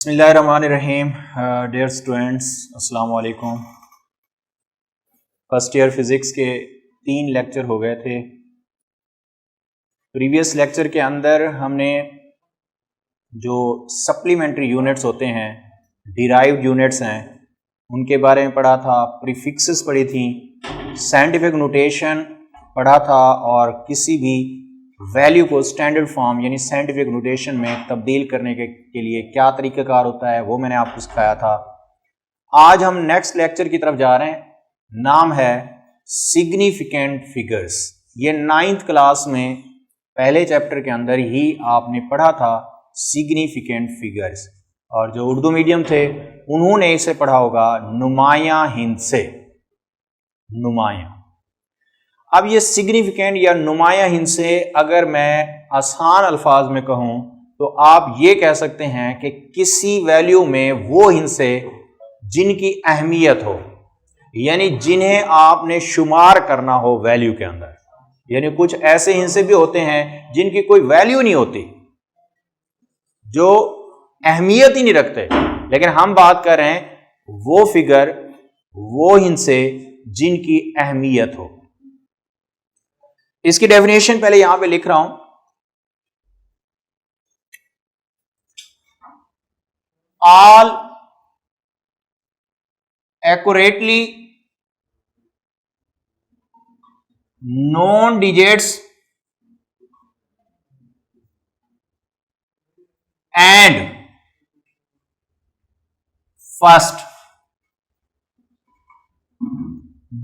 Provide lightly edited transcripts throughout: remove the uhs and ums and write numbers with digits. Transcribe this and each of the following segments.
बिस्मिल्लाहिर्रहमानिर्रहीम। Dear students, अस्सलाम वालेकुम। फर्स्ट ईयर फिज़िक्स के 3 लेक्चर हो गए थे। प्रीवियस लेक्चर के अंदर हमने जो सप्लीमेंट्री यूनिट्स होते हैं, डिराइव्ड यूनिट्स हैं, उनके बारे में पढ़ा था, प्रीफिक्सेस पढ़ी थी, साइंटिफिक नोटेशन पढ़ा था और किसी भी वैल्यू को स्टैंडर्ड फॉर्म यानी साइंटिफिक नोटेशन में तब्दील करने के लिए क्या तरीक़ाकार होता है वो मैंने आपको सिखाया था। आज हम नेक्स्ट लेक्चर की तरफ जा रहे हैं, नाम है सिग्निफिकेंट फिगर्स। ये 9th क्लास में पहले चैप्टर के अंदर ही आपने पढ़ा था सिग्निफिकेंट फिगर्स, और जो उर्दू मीडियम थे उन्होंने इसे पढ़ा होगा नुमायां हिंसे। नुमायां, अब ये सिग्निफिकेंट या नुमायां हिंसे अगर मैं आसान अल्फाज में कहूं तो आप ये कह सकते हैं कि किसी वैल्यू में वो हिंसे जिनकी अहमियत हो, यानी जिन्हें आपने शुमार करना हो वैल्यू के अंदर। यानी कुछ ऐसे हिंसे भी होते हैं जिनकी कोई वैल्यू नहीं होती, जो अहमियत ही नहीं रखते, लेकिन हम बात कर रहे हैं वो फिगर, वो हिंसे जिनकी अहमियत हो। इसकी डेफिनेशन पहले यहां पे लिख रहा हूं। All accurately known digits and first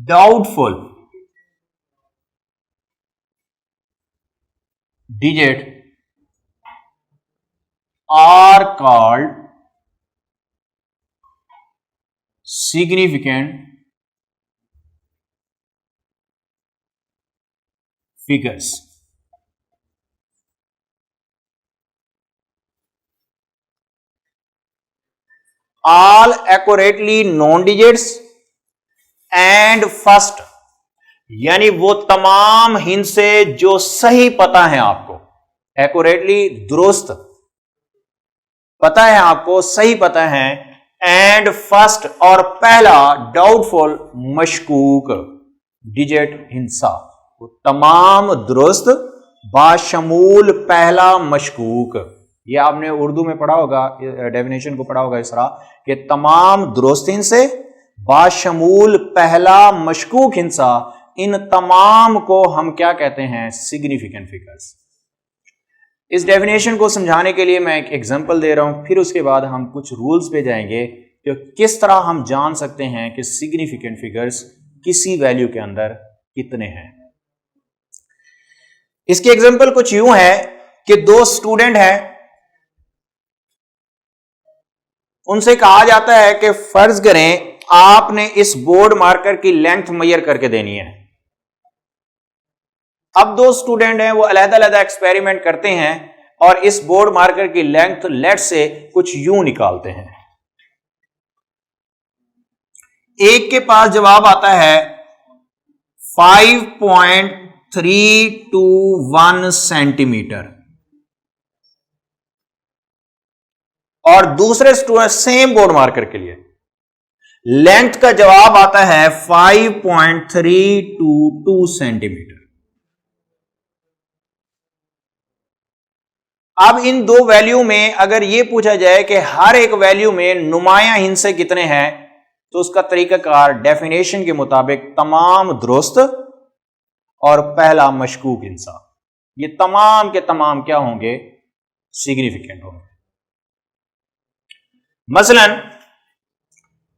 doubtful digit are called significant figures. All accurately known digits and first, यानी वो तमाम हिंसे जो सही पता है आपको, एक्यूरेटली दुरुस्त पता है आपको, सही पता है, एंड फर्स्ट और पहला डाउटफुल मशकूक डिजिट हिंसा, वो तमाम दुरुस्त बाशमूल पहला मशकूक। ये आपने उर्दू में पढ़ा होगा, डेफिनेशन को पढ़ा होगा इस तरह कि तमाम दुरुस्त हिंसे बाशमूल पहला मशकूक हिंसा, इन तमाम को हम क्या कहते हैं? Significant figures. इस डेफिनेशन को समझाने के लिए मैं एक एग्जांपल दे रहा हूं, फिर उसके बाद हम कुछ रूल्स पे जाएंगे कि किस तरह हम जान सकते हैं कि सिग्निफिकेंट फिगर्स किसी वैल्यू के अंदर कितने हैं। इसकी एग्जांपल कुछ यूं है कि 2 स्टूडेंट हैं, उनसे कहा जाता है कि फर्ज करें आपने इस बोर्ड मार्कर की लेंथ मेजर करके देनी है। अब 2 स्टूडेंट हैं, वो अलग-अलग एक्सपेरिमेंट करते हैं और इस बोर्ड मार्कर की लेंथ लेट से कुछ यूं निकालते हैं। एक के पास जवाब आता है 5.321 सेंटीमीटर और दूसरे स्टूडेंट सेम बोर्ड मार्कर के लिए लेंथ का जवाब आता है 5.322 सेंटीमीटर। अब इन 2 वैल्यू में अगर यह पूछा जाए कि हर एक वैल्यू में नुमायां हिंसे कितने हैं, तो उसका तरीकाकार डेफिनेशन के मुताबिक तमाम दुरुस्त और पहला मशकूक हिंसा, ये तमाम के तमाम क्या होंगे? सिग्निफिकेंट होंगे। मसलन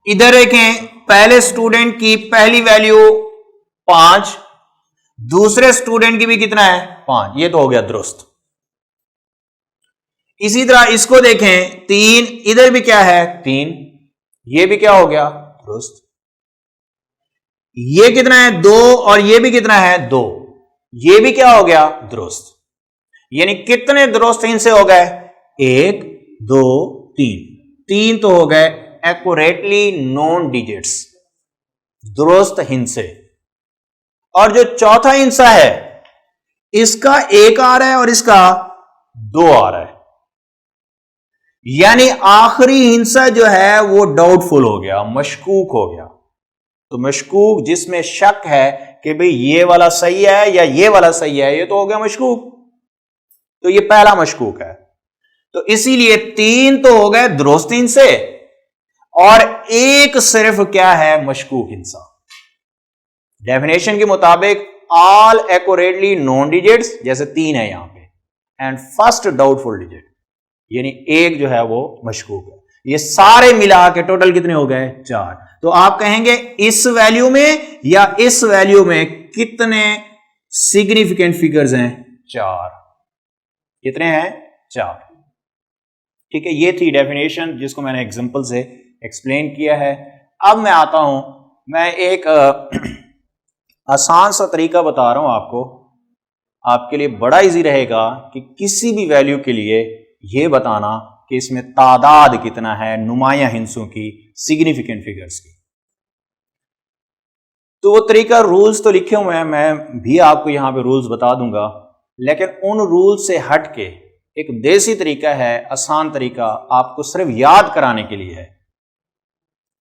इधर देखें, पहले स्टूडेंट की पहली वैल्यू 5, दूसरे स्टूडेंट की भी कितना है? 5, ये तो हो गया दुरुस्त। इसी तरह इसको देखें, 3, इधर भी क्या है? 3, ये भी क्या हो गया? दुरुस्त। ये कितना है? 2, और ये भी कितना है? 2, ये भी क्या हो गया? दुरुस्त। यानी कितने दुरुस्त हिंसे हो गए? 1 2 3, 3 तो हो गए एक्यूरेटली नोन डिजिट्स, दुरुस्त हिंसे। और जो चौथा हिंसा है, इसका 1 आ रहा है और इसका 2 आ रहा है। यानी आखिरी हिस्सा जो है वो डाउटफुल हो गया, मशकूक हो गया। तो मशकूक जिसमें शक है कि भाई ये वाला सही है या ये वाला सही है, ये तो हो गया मशकूक। तो ये पहला मशकूक है। तो इसीलिए 3 तो हो गए दुरुस्त हिस्से और एक सिर्फ क्या है, मशकूक हिस्सा। डेफिनेशन के मुताबिक ऑल एक्यूरेटली नोन डिजिट्स, जैसे 3 है यहां पे, एंड फर्स्ट डाउटफुल डिजिट, यानी एक जो है वो मशकूक है। ये सारे मिला के टोटल कितने हो गए, 4। तो आप कहेंगे इस वैल्यू में या इस वैल्यू में कितने सिग्निफिकेंट फिगर्स हैं, 4। कितने हैं, 4। ठीक है, ये थी डेफिनेशन जिसको मैंने एग्जांपल से एक्सप्लेन किया है। अब मैं आता हूं, मैं एक आसान सा तरीका बता रहा हूं आपको, आपके लिए बड़ा इजी रहेगा कि किसी भी वैल्यू के लिए यह बताना कि इसमें तादाद कितना है नुमायां हिस्सों की, सिग्निफिकेंट फिगर्स की। तो वो तरीका, रूल्स तो लिखे हुए हैं, मैं भी आपको यहां पे रूल्स बता दूंगा, लेकिन उन रूल्स से हट के एक देसी तरीका है, आसान तरीका, आपको सिर्फ याद कराने के लिए है।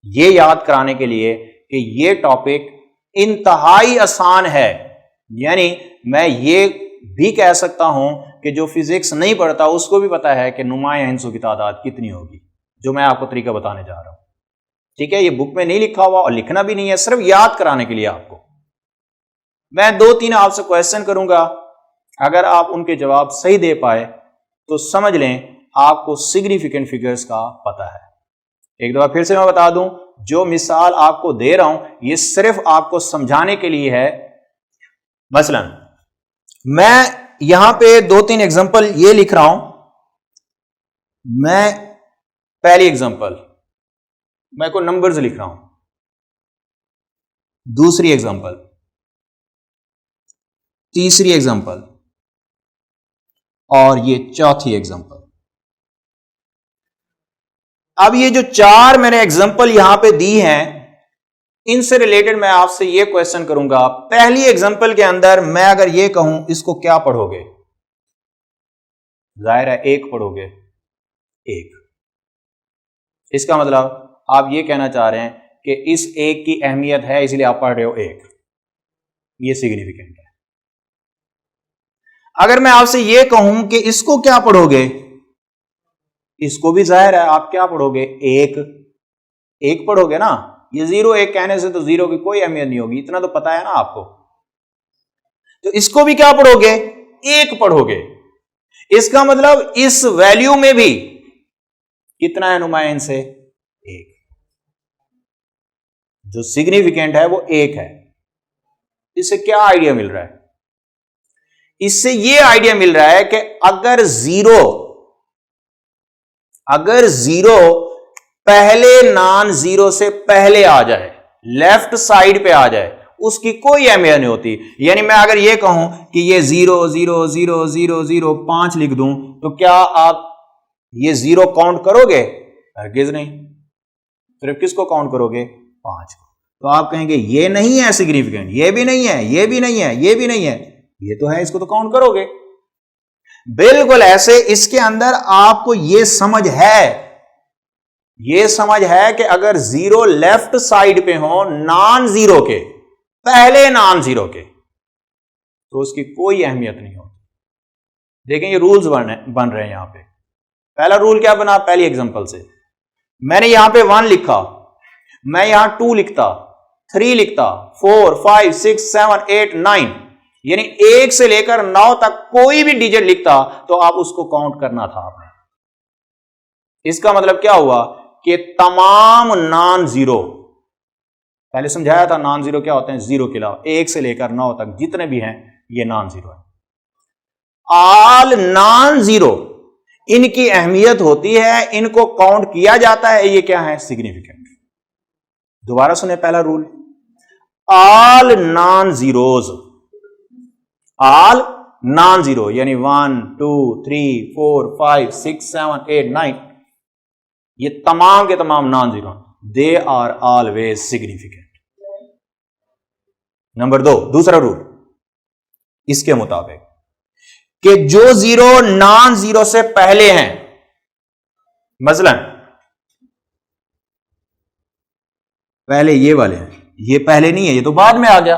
ये याद कराने के लिए कि ये टॉपिक इंतहाई आसान है। यानी मैं ये भी कह सकता हूं कि जो फिजिक्स नहीं पढ़ता उसको भी पता है कि नुमायां हिस्सों की तादाद कितनी होगी, जो मैं आपको तरीका बताने जा रहा हूं। ठीक है, ये बुक में नहीं लिखा हुआ और लिखना भी नहीं है, सिर्फ याद कराने के लिए आपको। मैं 2-3 आपसे क्वेश्चन करूंगा, अगर आप उनके जवाब सही दे पाए तो समझ लें आपको सिग्निफिकेंट फिगर्स का पता है। एक दफा फिर से मैं बता दूं, जो मिसाल आपको दे रहा हूं ये सिर्फ आपको समझाने के लिए है। मसलन मैं यहां पे 2-3 एग्जांपल ये लिख रहा हूं। मैं पहली एग्जांपल, मैं को नंबर्स लिख रहा हूं, दूसरी एग्जांपल, तीसरी एग्जांपल और ये चौथी एग्जांपल। अब ये जो 4 मैंने एग्जांपल यहां पे दी हैं, इनसे रिलेटेड मैं आपसे ये क्वेश्चन करूंगा। पहली एग्जांपल के अंदर मैं अगर ये कहूं इसको क्या पढ़ोगे, जाहिर है 1 पढ़ोगे, 1। इसका मतलब आप ये कहना चाह रहे हैं कि इस 1 की अहमियत है इसलिए आप पढ़ रहे हो 1, ये सिग्निफिकेंट है। अगर मैं आपसे ये कहूं कि इसको क्या पढ़ोगे, इसको भी जाहिर है आप क्या पढ़ोगे, 1 पढ़ोगे ना। ये 0-1 कहने से तो 0 की कोई अहमियत नहीं होगी, इतना तो पता है ना आपको। तो इसको भी क्या पढ़ोगे, 1 पढ़ोगे। इसका मतलब इस वैल्यू में भी कितना है नुमायां से, 1। जो सिग्निफिकेंट है वो 1 है। इससे क्या आइडिया मिल रहा है, इससे ये आइडिया मिल रहा है कि अगर जीरो पहले नॉन जीरो से पहले आ जाए, लेफ्ट साइड पे आ जाए, उसकी कोई अहमियत नहीं होती। यानी मैं अगर ये कहूं कि ये 0 0 0 0 0 5 लिख दूं, तो क्या आप ये 0 काउंट करोगे, हरगिज नहीं। सिर्फ किसको काउंट करोगे, 5 को। तो आप कहेंगे ये नहीं है सिग्निफिकेंट, ये भी नहीं है, ये भी नहीं है, ये भी नहीं है, ये तो है, इसको तो काउंट करोगे। बिल्कुल ऐसे इसके अंदर आपको ये समझ है कि अगर 0 लेफ्ट साइड पे हो नॉन जीरो के, पहले नॉन जीरो के, तो उसकी कोई अहमियत नहीं होती। देखें ये रूल्स बन रहे हैं यहां पे। पहला रूल क्या बना, पहली एग्जांपल से मैंने यहां पे 1 लिखा, मैं यहां 2 लिखता, 3 लिखता, 4 5 6 7 8 9, यानी 1 से लेकर 9 तक कोई भी डिजिट लिखता तो आप उसको काउंट करना था आपने। इसका मतलब क्या हुआ कि तमाम नॉन जीरो, पहले समझाया था नॉन जीरो क्या होते हैं, 0 के अलावा 1 से लेकर 9 तक जितने भी हैं ये नॉन जीरो है। ऑल नॉन जीरो, इनकी अहमियत होती है, इनको काउंट किया जाता है, ये क्या है, सिग्निफिकेंट। दोबारा सुने पहला rule, all non zeros, all non zero यानी 1 2 3 4 5 6 7 8 9, ये तमाम के तमाम non zero, they are always significant. Number 2, दूसरा रूल इसके मुताबिक कि जो 0 नॉन जीरो से पहले हैं मसलन पहले ये वाले हैं, ये पहले नहीं है, ये तो बाद में आ गया।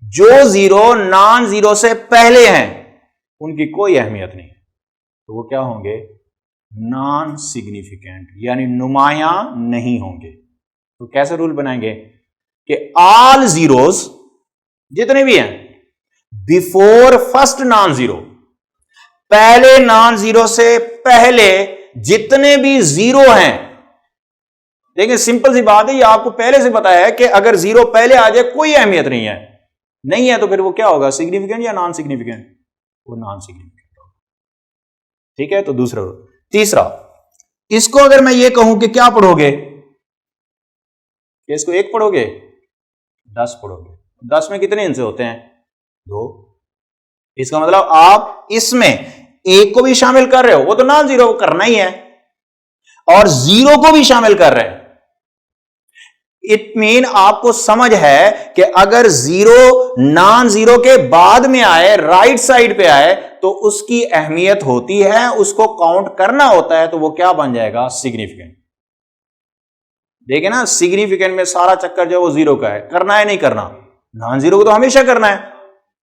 जो जीरो नॉन जीरो से पहले हैं उनकी कोई अहमियत नहीं, तो वो क्या होंगे? नॉन सिग्निफिकेंट, यानी नुमाया नहीं होंगे। तो कैसे रूल बनाएंगे कि ऑल जीरोस जितने भी हैं बिफोर फर्स्ट नॉन जीरो, पहले नॉन जीरो से पहले जितने भी जीरो हैं, देखिए सिंपल सी बात है, ये आपको पहले से पता है कि अगर जीरो पहले आ जाए कोई अहमियत नहीं है, नहीं है तो फिर वो क्या होगा? सिग्निफिकेंट या नॉन सिग्निफिकेंट? वो नॉन सिग्निफिकेंट होगा। ठीक है, तो दूसरा। तीसरा, इसको अगर मैं ये कहूं कि क्या पढ़ोगे, कि इसको एक पढ़ोगे 10 पढ़ोगे, 10 में कितने हिस्से होते हैं? 2। इसका मतलब आप इसमें एक को भी शामिल कर रहे हो, वो तो नॉन जीरो करना ही है, और जीरो को भी शामिल कर रहे हैं। इट मीन आपको समझ है कि अगर जीरो नॉन जीरो के बाद में आए, राइट साइड पे आए, तो उसकी अहमियत होती है, उसको काउंट करना होता है, तो वो क्या बन जाएगा? सिग्निफिकेंट। देखिए ना, सिग्निफिकेंट में सारा चक्कर जो वो जीरो का है, करना है नहीं करना। नॉन जीरो को तो हमेशा करना है,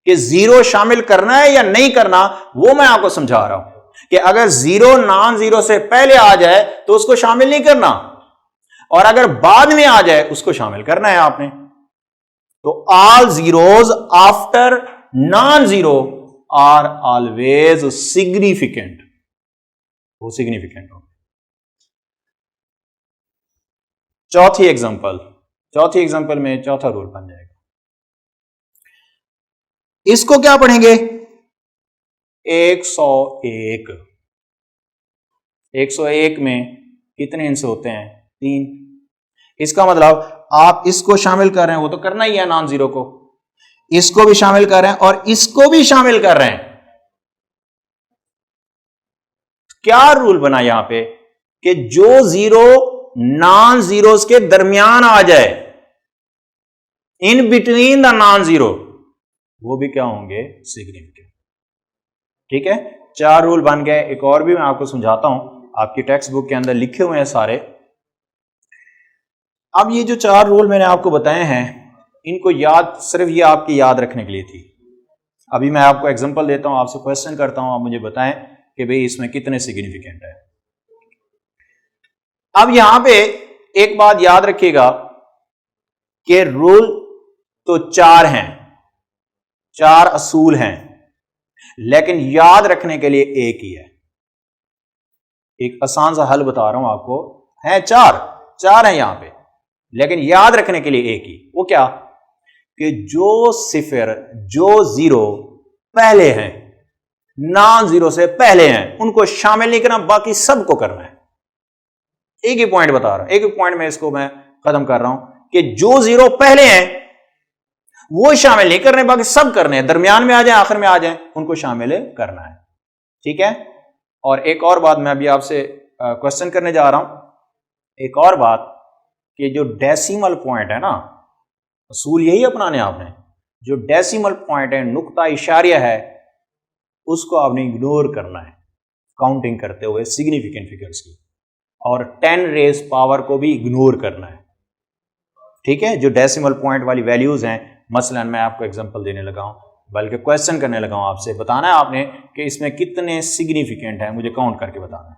कि जीरो शामिल करना है या नहीं करना, वो मैं आपको समझा रहा हूं कि अगर जीरो नॉन जीरो से पहले आ जाए तो उसको शामिल नहीं करना, और अगर बाद में आ जाए उसको शामिल करना है आपने। तो all zeros after non zero are always significant, वो सिग्निफिकेंट हो। चौथी एग्जांपल में चौथा रूल बन जाएगा। इसको क्या पढ़ेंगे? 101। 101 में कितने हिस्से होते हैं? 3। इसका मतलब आप इसको शामिल कर रहे हैं, वो तो करना ही है नॉन जीरो को, इसको भी शामिल कर रहे हैं और इसको भी शामिल कर रहे हैं। क्या रूल बना यहां पे कि जो जीरो नॉन जीरोस के दरमियान आ जाए, in between the non zero, वो भी क्या होंगे? सिग्निफिकेंट। ठीक है, 4 रूल बन गए। एक और भी मैं आपको समझाता हूं, आपकी टेक्स्ट बुक के अंदर लिखे हुए हैं सारे। अब ये जो 4 रूल मैंने आपको बताए हैं, इनको याद, सिर्फ ये आपकी याद रखने के लिए थी। अभी मैं आपको एग्जांपल देता हूं, आपसे क्वेश्चन करता हूं, आप मुझे बताएं कि भाई इसमें कितने सिग्निफिकेंट है। अब यहां पे एक बात याद रखिएगा कि रूल तो 4 हैं, 4 असूल हैं, लेकिन याद रखने के लिए एक ही है। एक आसान सा हल बता रहा हूं आपको, है 4 हैं यहां पे, लेकिन याद रखने के लिए एक ही। वो क्या? कि जो सिफर, जो जीरो पहले हैं, नॉन जीरो से पहले हैं, उनको शामिल नहीं करना, बाकी सबको करना है। एक ही पॉइंट बता रहा हूं, एक ही पॉइंट में इसको मैं खत्म कर रहा हूं कि जो जीरो पहले हैं वो शामिल नहीं करने, बाकी सब करने हैं। दरमियान में आ जाए, आखिर में आ जाए, उनको शामिल करना है। ठीक है, और एक और बात मैं अभी आपसे क्वेश्चन करने जा रहा हूं। एक और बात कि जो डेसिमल पॉइंट है ना, असूल यही अपनाने आपने, जो डेसिमल पॉइंट है, नुक्ता इशारिया है, उसको आपने इग्नोर करना है काउंटिंग करते हुए सिग्निफिकेंट फिगर्स की, और 10 रेज पावर को भी इग्नोर करना है। ठीक है, जो डेसिमल पॉइंट वाली वैल्यूज हैं, मसलन मैं आपको एग्जांपल देने लगा हूं, बल्कि क्वेश्चन करने लगा हूं आपसे, बताना है आपने कि इसमें कितने सिग्निफिकेंट है, मुझे काउंट करके बताना है।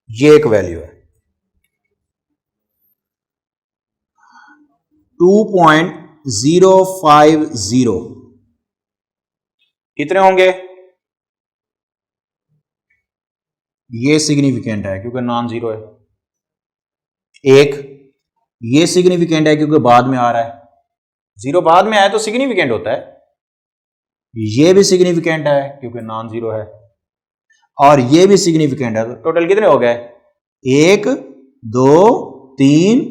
ये एक वैल्यू है 2.050, कितने होंगे? ये सिग्निफिकेंट है क्योंकि नॉन जीरो है। एक ये सिग्निफिकेंट है क्योंकि बाद में आ रहा है, जीरो बाद में आए तो सिग्निफिकेंट होता है। ये भी सिग्निफिकेंट है क्योंकि नॉन जीरो है, और ये भी सिग्निफिकेंट है। तो टोटल कितने हो गए? 1 2 3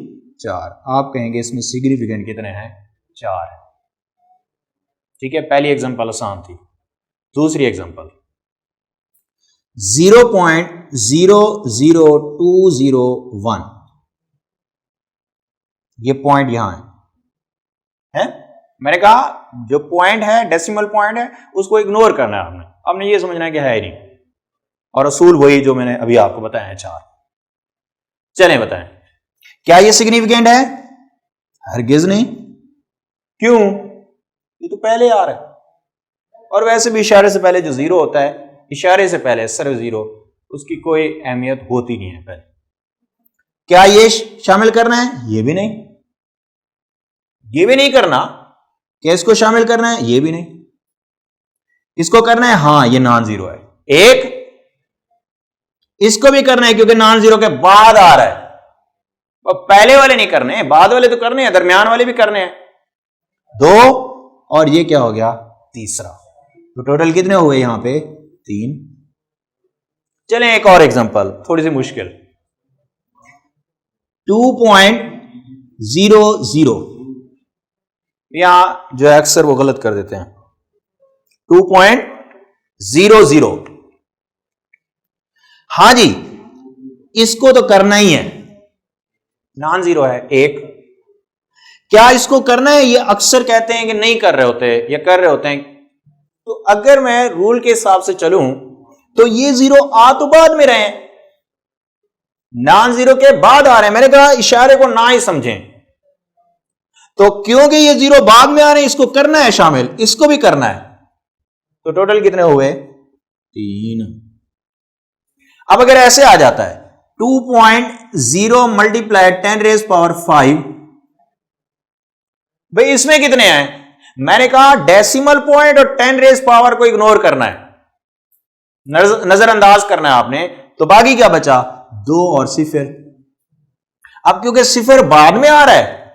4। आप कहेंगे इसमें सिग्निफिकेंट कितने हैं? 4 है। ठीक है, पहली एग्जांपल आसान थी। दूसरी एग्जांपल 0.00201, ये पॉइंट यहां है? मैंने कहा जो पॉइंट है, डेसिमल पॉइंट है, उसको इग्नोर करना है आपने ये समझना है कि है ही नहीं, और असूल वही जो मैंने अभी आपको बताया है 4। चलें बताएं, क्या ये सिग्निफिकेंट है? हरगिज नहीं। क्यों? ये तो पहले आ रहा है, और वैसे भी इशारे से पहले जो जीरो होता है, इशारे से पहले सिर्फ जीरो, उसकी कोई अहमियत होती नहीं है पहले। क्या ये शामिल करना है? ये भी नहीं। ये भी नहीं करना। क्या इसको शामिल करना है? ये भी नहीं। इसको करना है? हां, ये नॉन जीरो है। एक इसको भी करना है क्योंकि नॉन जीरो के बाद आ रहा है, और पहले वाले नहीं करने, बाद वाले तो करने हैं, दरमियान वाले भी करने हैं। 2 और ये क्या हो गया? तीसरा। तो टोटल कितने हुए यहां पे? 3। चलें एक और एग्जांपल, थोड़ी सी मुश्किल। 2.00 यहां जो है अक्सर वो गलत कर देते हैं। 2.00, हां जी, इसको तो करना ही है, नॉन जीरो है। एक क्या इसको करना है? ये अक्सर कहते हैं कि नहीं कर रहे होते या कर रहे होते हैं। तो अगर मैं रूल के हिसाब से चलूं तो ये जीरो आ तो बाद में रहे हैं, नॉन जीरो के बाद आ रहे हैं। मैंने कहा इशारे को ना ही समझें, तो क्योंकि ये जीरो बाद में आ रहे हैं, इसको करना है शामिल, इसको भी करना है। तो टोटल कितने हुए? 3। अब अगर ऐसे आ जाता है 2.0 मल्टीप्लाई 10⁵, भाई इसमें कितने हैं? मैंने कहा डेसिमल पॉइंट और 10⁻⁴ को इग्नोर करना है, नजरअंदाज करना है आपने। तो बाकी क्या बचा? 2 और 0। अब क्योंकि 0 बाद में आ रहा है,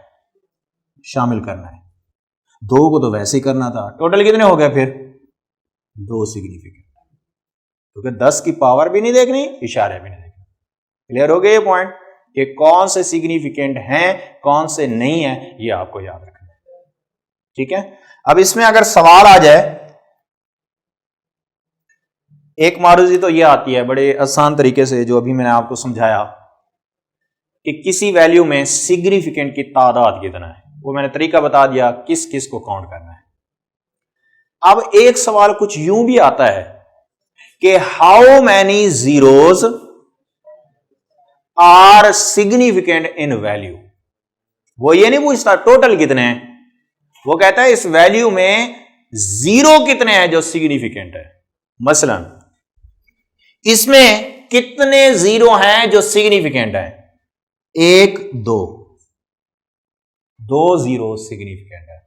शामिल करना है। 2 को तो वैसे ही करना था। टोटल कितने हो गए फिर? 2 सिग्निफिकेंट, क्योंकि 10 की पावर भी नहीं देखनी, इशारे भी नहीं देखने। क्लियर हो गया ये पॉइंट कि कौन से सिग्निफिकेंट हैं, कौन से नहीं है, ये आपको याद रखना है। ठीक है। अब इसमें अगर सवाल आ जाए, एक मारूजी तो ये आती है बड़े आसान तरीके से, जो अभी मैंने आपको समझाया कि किसी वैल्यू में सिग्निफिकेंट की तादाद कितना है, वो मैंने तरीका बता दिया किस किस को काउंट करना है। अब एक सवाल कुछ यूं भी आता है कि how many zeros are significant in value. वो ये नहीं पूछता टोटल कितने हैं, वो कहता है इस वैल्यू में जीरो कितने हैं जो सिग्निफिकेंट है। मसलन इसमें कितने जीरो हैं जो सिग्निफिकेंट है? 1 2 2 जीरो सिग्निफिकेंट है।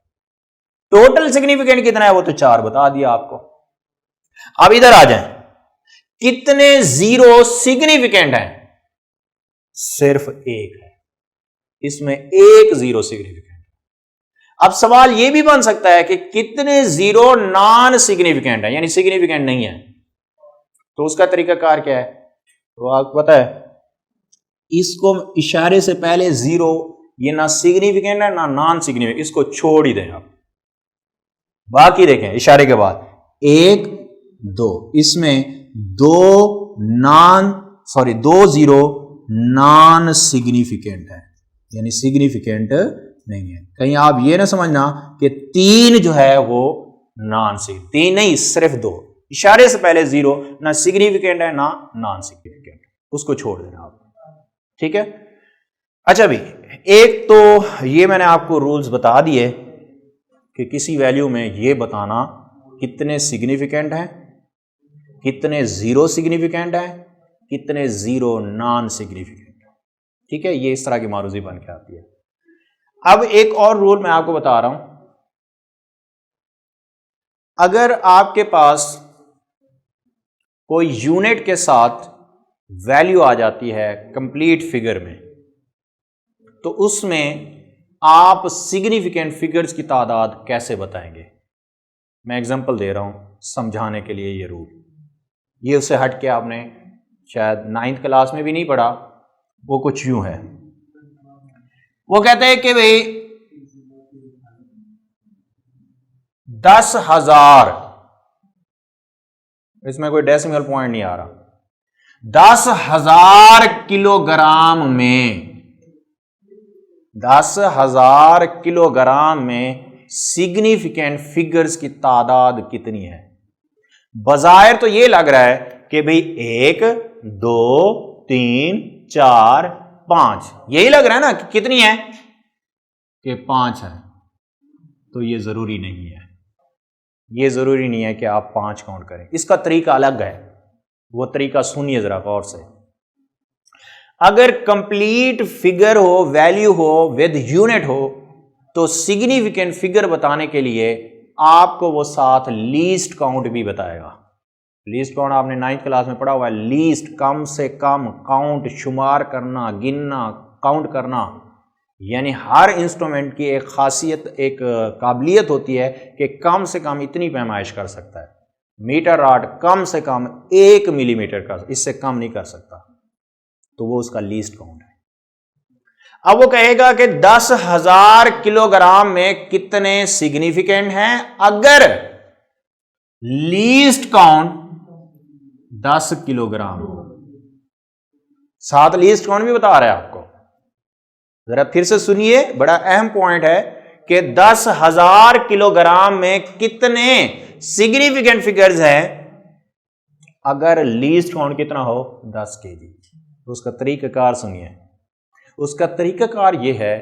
टोटल सिग्निफिकेंट कितना है वो तो 4 बता दिया आपको। अब इधर आ जाएं, कितने जीरो सिग्निफिकेंट हैं? सिर्फ 1 है, इसमें 1 जीरो सिग्निफिकेंट। अब सवाल यह भी बन सकता है कि कितने जीरो नॉन सिग्निफिकेंट है, यानी सिग्निफिकेंट नहीं है। तो उसका तरीकाकार क्या है? तो आपको पता है, इसको इशारे से पहले जीरो, ये ना सिग्निफिकेंट है ना नॉन सिग्निफिकेंट, इसको छोड़ ही दें आप। बाकी देखें इशारे के बाद 1 2, इसमें 2 जीरो नॉन सिग्निफिकेंट है, यानी सिग्निफिकेंट नहीं है। कहीं आप ये ना समझना कि 3 जो है वो नॉन सिग्निफिकेंट, 3 नहीं, सिर्फ 2। इशारे से पहले जीरो, ना सिग्निफिकेंट है ना नॉन सिग्निफिकेंट, उसको छोड़ देना आप। ठीक है। अच्छा भी, एक तो ये मैंने आपको रूल्स बता दिए कि किसी वैल्यू में ये बताना कितने सिग्निफिकेंट हैं, कितने जीरो सिग्निफिकेंट हैं, कितने जीरो नॉन सिग्निफिकेंट। ठीक है, ये इस तरह की मारूजी बन के आती है। अब एक और रूल मैं आपको बता रहा हूं, अगर आपके पास कोई यूनिट के साथ वैल्यू आ जाती है कंप्लीट फिगर में, तो उसमें आप सिग्निफिकेंट फिगर्स की तादाद कैसे बताएंगे? मैं एग्जांपल दे रहा हूं समझाने के लिए। ये रूल, ये उससे हट के आपने शायद 9th क्लास में भी नहीं पढ़ा। वो कुछ यूं है, वो कहते हैं कि भाई 10,000, इसमें कोई डेसिमल पॉइंट नहीं आ रहा, 10,000 किलोग्राम में, 10,000 किलोग्राम में सिग्निफिकेंट फिगर्स की तादाद कितनी है? बजायर तो ये लग रहा है कि भाई 1 2 3 4 5, यही लग रहा है ना कि कितनी है कि 5 है। तो ये जरूरी नहीं है, ये जरूरी नहीं है कि आप 5 काउंट करें, इसका तरीका अलग है, वो तरीका सुनिए जरा गौर से। अगर कंप्लीट फिगर हो, वैल्यू हो, विद यूनिट हो, तो सिग्निफिकेंट फिगर बताने के लिए आपको वो साथ लीस्ट काउंट भी बताएगा। लीस्ट काउंट आपने 9th क्लास में पढ़ा हुआ है, लीस्ट कम से कम, काउंट शुमार करना, गिनना, काउंट करना। यानी हर इंस्ट्रूमेंट की एक खासियत, एक काबिलियत होती है कि कम से कम इतनी पैमाइश कर सकता है। मीटर रॉड कम से कम 1 मिलीमीटर का, इससे कम नहीं कर सकता, तो वो उसका लीस्ट काउंट है। अब वो कहेगा कि 10,000 किलोग्राम में कितने सिग्निफिकेंट हैं। अगर लीस्ट काउंट 10 किलोग्राम हो, साथ लीस्ट काउंट भी बता रहा है आपको, जरा फिर से सुनिए, बड़ा अहम पॉइंट है कि 10,000 किलोग्राम में कितने सिग्निफिकेंट फिगर्स हैं। अगर लीस्ट काउंट कितना हो 10 केजी, तो उसका तरीकाकार सुनिए। उसका तरीकाकार यह है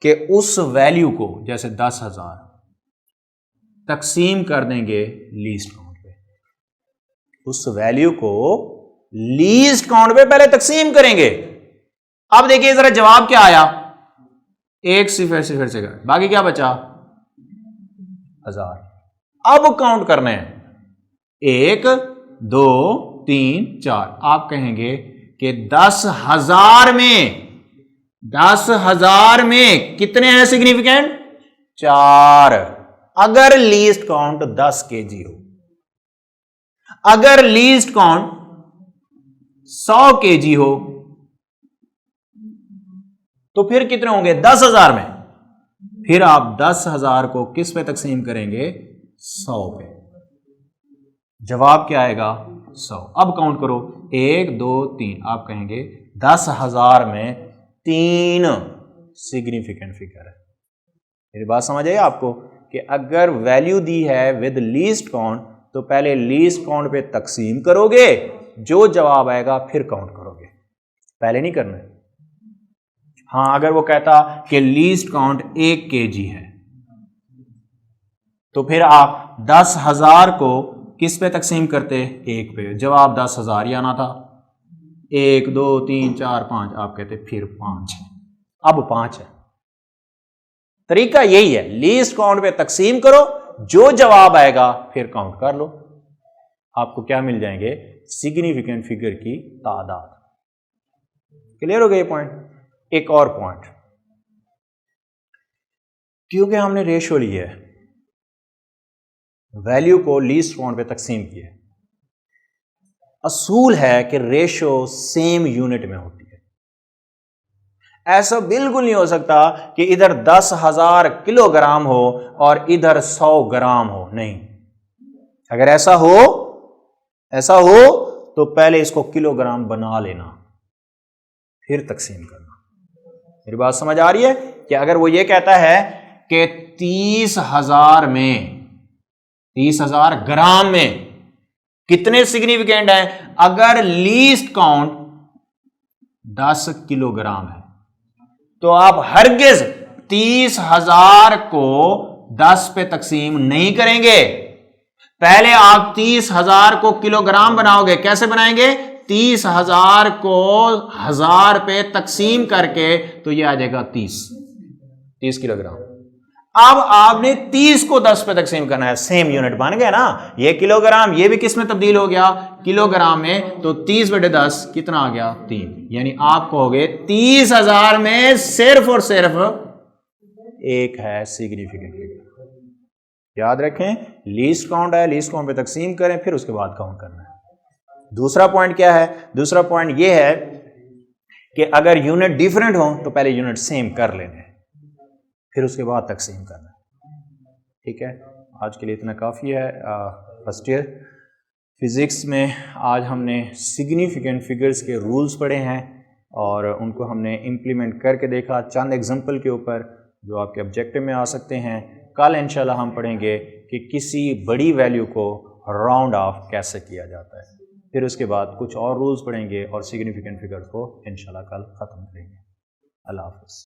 कि उस वैल्यू को, जैसे 10,000, तकसीम कर देंगे लीस्ट काउंट पे। उस वैल्यू को लीस्ट काउंट पे पहले तकसीम करेंगे। अब देखिए जरा जवाब क्या आया, 1 0 0 0, बाकी क्या बचा 1000। अब काउंट करने हैं 1 2 3 4। आप कहेंगे कि 10,000 में, 10,000 में कितने हैं सिग्निफिकेंट 4। अगर लीस्ट काउंट 10 केजी हो, अगर लीस्ट काउंट 100 केजी हो, तो फिर कितने होंगे 10,000 में। फिर आप 10,000 को किस पे तकसीम करेंगे 100 पे। जवाब क्या आएगा 100। अब काउंट करो 1 2 3। आप कहेंगे 10,000 में 3 सिग्निफिकेंट फिगर है। मेरी बात समझ आई आपको कि अगर वैल्यू दी है विद लीस्ट काउंट, तो पहले लीस्ट काउंट पे तकसीम करोगे, जो जवाब आएगा फिर काउंट करोगे, पहले नहीं करना है। हाँ, अगर वो कहता कि लीस्ट काउंट 1 केजी है, तो फिर आप 10,000 को किस पे तकसीम करते 1 पे, जवाब 10,000 ही आना था। 1 2 3 4 5, आप कहते फिर 5 है, अब 5 है। तरीका यही है, लीस्ट काउंट पे तकसीम करो, जो जवाब आएगा फिर काउंट कर लो, आपको क्या मिल जाएंगे सिग्निफिकेंट फिगर की तादाद। क्लियर हो गया ये पॉइंट। एक और पॉइंट, क्योंकि हमने रेशो लिया है, वैल्यू को लीस्ट काउंट पे तकसीम किया है, असूल है कि रेशो सेम यूनिट में होती है। ऐसा बिल्कुल नहीं हो सकता कि इधर 10,000 किलोग्राम हो और इधर 100 ग्राम हो, नहीं। अगर ऐसा हो तो पहले इसको किलोग्राम बना लेना, फिर तकसीम करना। मेरी बात समझ आ रही है कि अगर वो ये कहता है कि 30,000 में, 30,000 ग्राम में कितने सिग्निफिकेंट हैं, अगर लीस्ट काउंट 10 किलोग्राम है, तो आप हरगिज 30,000 को 10 पे तकसीम नहीं करेंगे। पहले आप 30,000 को किलोग्राम बनाओगे। कैसे बनाएंगे 30,000 को 1000 पे तकसीम करके, तो ये आ जाएगा 30 किलोग्राम। अब आपने 30 को 10 पे तकसीम करना है, सेम यूनिट बन गया ना। ये किलोग्राम, ये भी किस में तब्दील हो गया किलोग्राम में, तो 30/10 कितना आ गया 3। यानी आप कहोगे 30,000 में सिर्फ और सिर्फ एक है सिग्निफिकेंट फिगर। याद रखें, लीस्ट काउंट है, लीस्ट काउंट पे तकसीम करें, फिर उसके बाद काउंट करना है। दूसरा पॉइंट क्या है, दूसरा पॉइंट यह है कि अगर यूनिट डिफरेंट हो तो पहले यूनिट सेम कर लेने, फिर उसके बाद तकसीम करना। ठीक है, आज के लिए इतना काफ़ी है। फर्स्ट ईयर फिज़िक्स में आज हमने सिग्निफिकेंट फिगर्स के रूल्स पढ़े हैं और उनको हमने इम्प्लीमेंट करके देखा चंद एग्जांपल के ऊपर, जो आपके ऑब्जेक्टिव में आ सकते हैं। कल इंशाल्लाह हम पढ़ेंगे कि किसी बड़ी वैल्यू को राउंड ऑफ कैसे किया जाता है। फिर उसके बाद कुछ और रूल्स पढ़ेंगे और सिग्निफिकेंट फिगर्स को इंशाल्लाह कल ख़त्म करेंगे। अल्लाह हाफ़िज़।